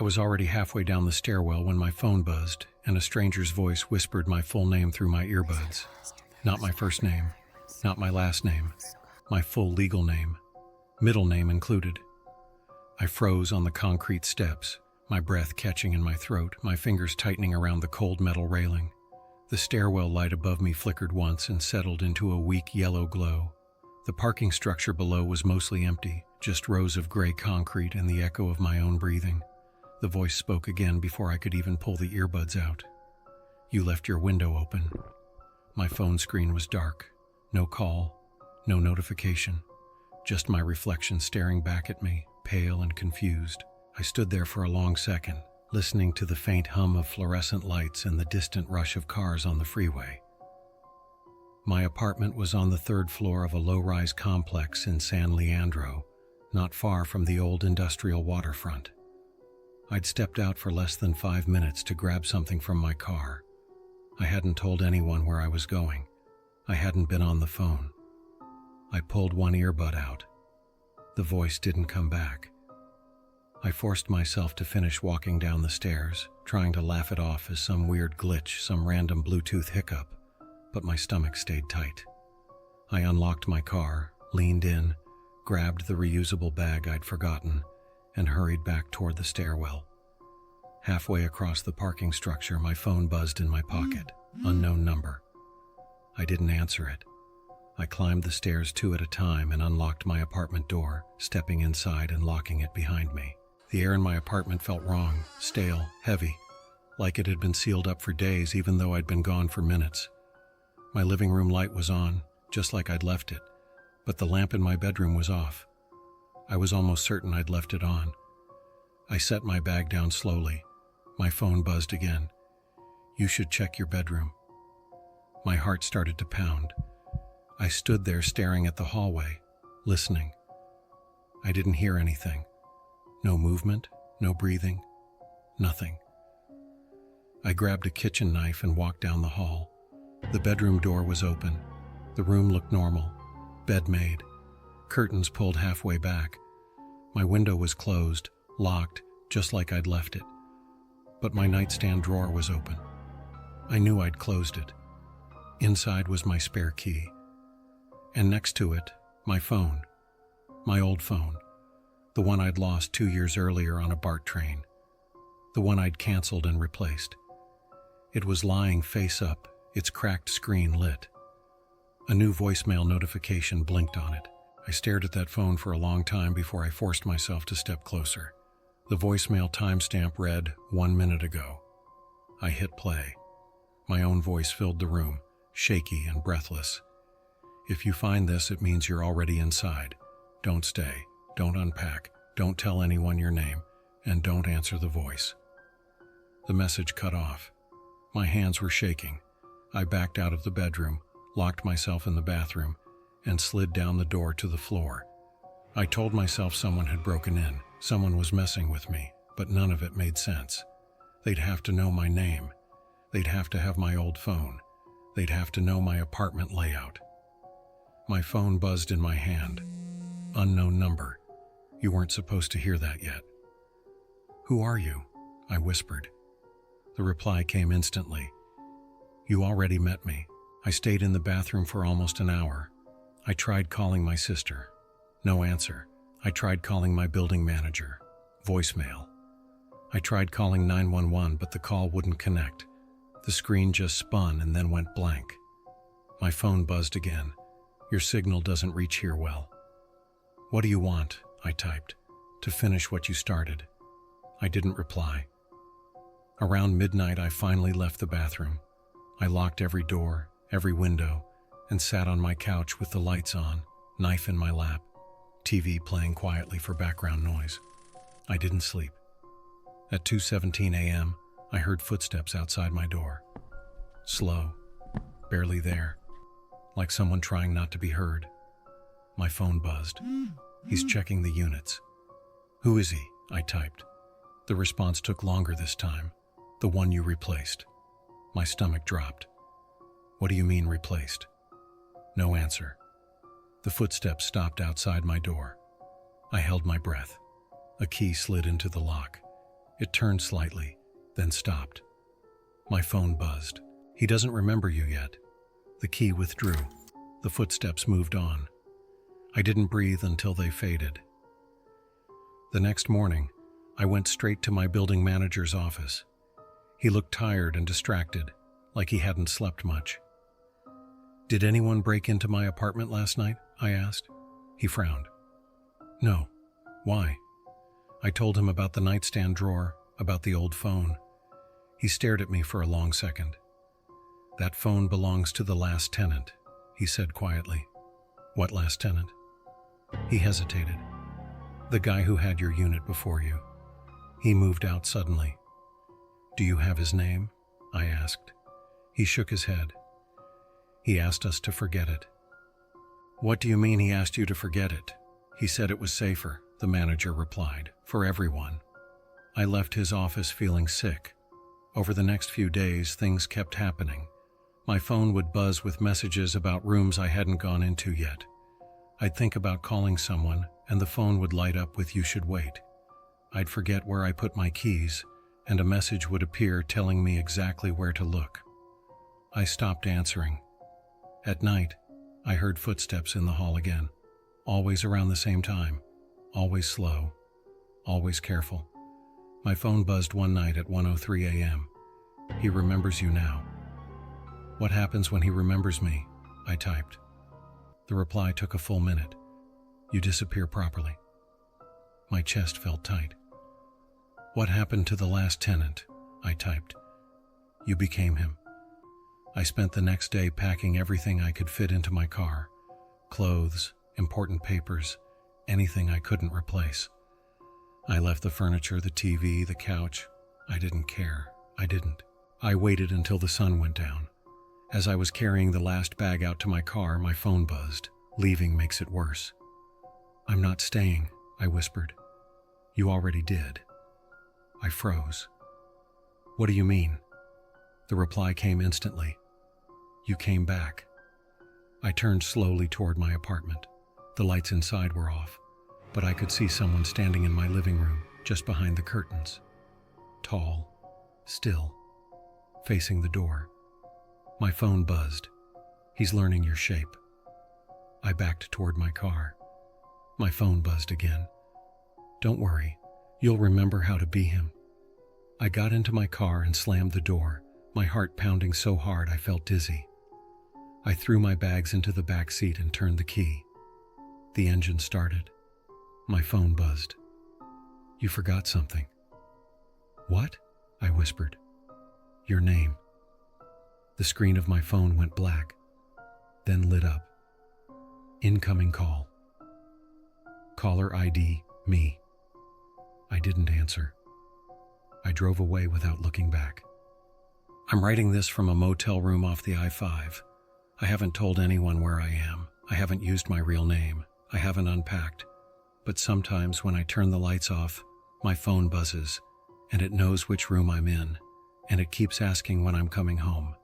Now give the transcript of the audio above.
I was already halfway down the stairwell when my phone buzzed, and a stranger's voice whispered my full name through my earbuds. Not my first name, not my last name, my full legal name, middle name included. I froze on the concrete steps, my breath catching in my throat, my fingers tightening around the cold metal railing. The stairwell light above me flickered once and settled into a weak yellow glow. The parking structure below was mostly empty, just rows of gray concrete and the echo of my own breathing. The voice spoke again before I could even pull the earbuds out. "You left your window open." My phone screen was dark. No call, no notification. Just my reflection staring back at me, pale and confused. I stood there for a long second, listening to the faint hum of fluorescent lights and the distant rush of cars on the freeway. My apartment was on the third floor of a low-rise complex in San Leandro, not far from the old industrial waterfront. I'd stepped out for less than 5 minutes to grab something from my car. I hadn't told anyone where I was going. I hadn't been on the phone. I pulled one earbud out. The voice didn't come back. I forced myself to finish walking down the stairs, trying to laugh it off as some weird glitch, some random Bluetooth hiccup, but my stomach stayed tight. I unlocked my car, leaned in, grabbed the reusable bag I'd forgotten, and hurried back toward the stairwell. Halfway across the parking structure, my phone buzzed in my pocket. Unknown number. I didn't answer it. I climbed the stairs 2 at a time and unlocked my apartment door, stepping inside and locking it behind me. The air in my apartment felt wrong, stale, heavy, like it had been sealed up for days even though I'd been gone for minutes. My living room light was on, just like I'd left it, but the lamp in my bedroom was off. I was almost certain I'd left it on. I set my bag down slowly. My phone buzzed again. "You should check your bedroom." My heart started to pound. I stood there staring at the hallway, listening. I didn't hear anything. No movement, no breathing, nothing. I grabbed a kitchen knife and walked down the hall. The bedroom door was open. The room looked normal. Bed made. Curtains pulled halfway back. My window was closed, locked, just like I'd left it. But my nightstand drawer was open. I knew I'd closed it. Inside was my spare key. And next to it, my phone. My old phone. The one I'd lost 2 years earlier on a BART train. The one I'd canceled and replaced. It was lying face up, its cracked screen lit. A new voicemail notification blinked on it. I stared at that phone for a long time before I forced myself to step closer. The voicemail timestamp read 1 minute ago. I hit play. My own voice filled the room, shaky and breathless. "If you find this, it means you're already inside. Don't stay. Don't unpack. Don't tell anyone your name. And don't answer the voice." The message cut off. My hands were shaking. I backed out of the bedroom, locked myself in the bathroom, and slid down the door to the floor. I told myself someone had broken in. Someone was messing with me, but none of it made sense. They'd have to know my name. They'd have to have my old phone. They'd have to know my apartment layout. My phone buzzed in my hand. Unknown number. You weren't supposed to hear that yet. "Who are you?" I whispered. The reply came instantly. "You already met me. I stayed in the bathroom for almost an hour. I tried calling my sister. No answer. I tried calling my building manager. Voicemail. I tried calling 911, but the call wouldn't connect. The screen just spun and then went blank. My phone buzzed again. Your signal doesn't reach here well." "What do you want?" I typed. "To finish what you started." I didn't reply. Around midnight, I finally left the bathroom. I locked every door, every window, and sat on my couch with the lights on, knife in my lap, TV playing quietly for background noise. I didn't sleep. At 2:17 a.m., I heard footsteps outside my door. Slow, barely there, like someone trying not to be heard. My phone buzzed. "He's checking the units." "Who is he?" I typed. The response took longer this time. "The one you replaced." My stomach dropped. "What do you mean replaced?" No answer. The footsteps stopped outside my door. I held my breath. A key slid into the lock. It turned slightly, then stopped. My phone buzzed. He doesn't remember you yet. The key withdrew. The footsteps moved on. I didn't breathe until they faded. The next morning, I went straight to my building manager's office. He looked tired and distracted, like he hadn't slept much. "Did anyone break into my apartment last night?" I asked. He frowned. "No. Why?" I told him about the nightstand drawer, about the old phone. He stared at me for a long second. "That phone belongs to the last tenant," he said quietly. "What last tenant?" He hesitated. "The guy who had your unit before you. He moved out suddenly." "Do you have his name?" I asked. He shook his head. "He asked us to forget it." "What do you mean he asked you to forget it?" "He said it was safer," the manager replied, "for everyone." I left his office feeling sick. Over the next few days, things kept happening. My phone would buzz with messages about rooms I hadn't gone into yet. I'd think about calling someone, and the phone would light up with "You should wait." I'd forget where I put my keys, and a message would appear telling me exactly where to look. I stopped answering. At night, I heard footsteps in the hall again, always around the same time, always slow, always careful. My phone buzzed one night at 1:03 a.m. "He remembers you now." "What happens when he remembers me?" I typed. The reply took a full minute. "You disappear properly." My chest felt tight. "What happened to the last tenant?" I typed. "You became him." I spent the next day packing everything I could fit into my car. Clothes, important papers, anything I couldn't replace. I left the furniture, the TV, the couch. I didn't care. I didn't. I waited until the sun went down. As I was carrying the last bag out to my car, my phone buzzed. Leaving makes it worse. "I'm not staying," I whispered. "You already did." I froze. "What do you mean?" The reply came instantly. "You came back." I turned slowly toward my apartment. The lights inside were off, but I could see someone standing in my living room, just behind the curtains. Tall, still, facing the door. My phone buzzed. "He's learning your shape." I backed toward my car. My phone buzzed again. "Don't worry, you'll remember how to be him." I got into my car and slammed the door, my heart pounding so hard I felt dizzy. I threw my bags into the back seat and turned the key. The engine started. My phone buzzed. "You forgot something." "What?" I whispered. "Your name." The screen of my phone went black, then lit up. "Incoming call." Caller ID, me. I didn't answer. I drove away without looking back. I'm writing this from a motel room off the I-5. I haven't told anyone where I am. I haven't used my real name. I haven't unpacked. But sometimes when I turn the lights off, my phone buzzes, and it knows which room I'm in, and it keeps asking when I'm coming home.